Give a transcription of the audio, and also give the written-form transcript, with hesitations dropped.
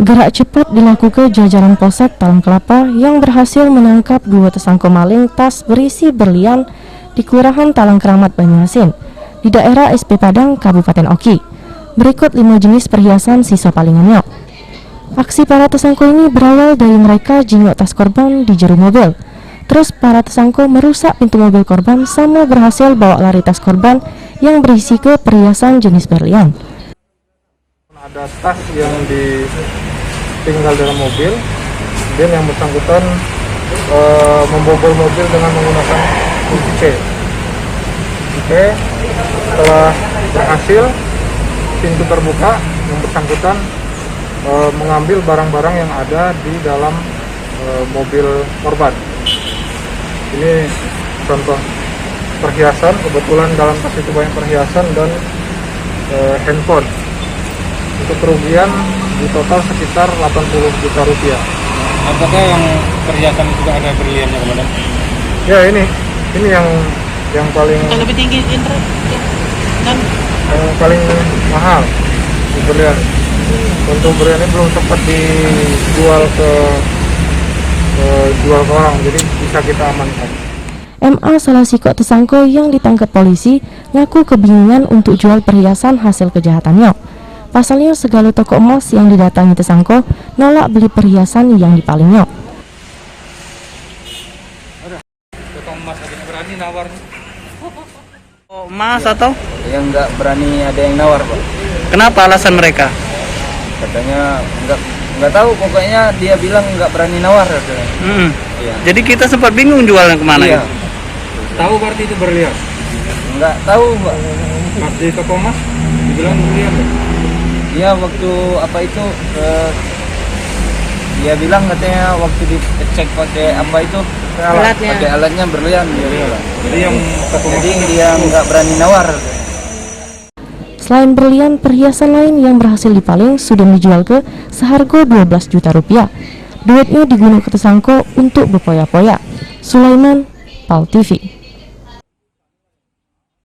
Gerak cepat dilakukan jajaran Polsek Talang Kelapa yang berhasil menangkap 2 tersangka maling tas berisi berlian di Kelurahan Talang Keramat, Banyuasin, di daerah SP Padang, Kabupaten Oki. Berikut 5 jenis perhiasan sisa palingannya. Aksi para tersangka ini berawal dari mereka jingok tas korban di jero mobil. Terus para tersangka merusak pintu mobil korban sama berhasil bawa lari tas korban yang berisi ke perhiasan jenis berlian. Ada tas yang ditinggal dalam mobil, dan yang bersangkutan membobol mobil dengan menggunakan kunci C. Oke, setelah berhasil pintu terbuka, yang bersangkutan mengambil barang-barang yang ada di dalam mobil korban. Ini contoh perhiasan, kebetulan dalam tas itu banyak perhiasan dan handphone. Untuk kerugian di total sekitar 80 juta rupiah. Apakah yang perhiasan juga ada berliannya, Komandan? Ya, ini yang paling lebih tinggi dan yang paling mahal berlian. Untuk berlian ini belum sempat dijual ke orang, jadi bisa kita amankan. MA salah sikok tersangka yang ditangkap polisi ngaku kebingungan untuk jual perhiasan hasil kejahatannya. Pasalnya segala toko emas yang didatangi tersangka nolak beli perhiasan yang dipalingnya. Toko emas ada yang berani nawar? Emas atau? Yang nggak berani ada yang nawar, Pak. Kenapa alasan mereka? Katanya nggak tahu, pokoknya dia bilang nggak berani nawar katanya. Iya. Jadi kita sempat bingung jualnya kemana Iya. ya? Tahu berarti itu berlian? Nggak tahu, Pak. Pas di toko emas dibilang berlian, Pak? Dia waktu apa itu dia bilang katanya waktu dicek pakai apa itu Alatnya. pakai alatnya berlian dia bilang. Jadi yang toko emas Jadi dia nggak berani nawar. Selain berlian, perhiasan lain yang berhasil dipaling sudah dijual ke seharga 12 juta rupiah. Duitnya digunakan tersangka untuk berpoya-poya. Sulaiman, PAL TV.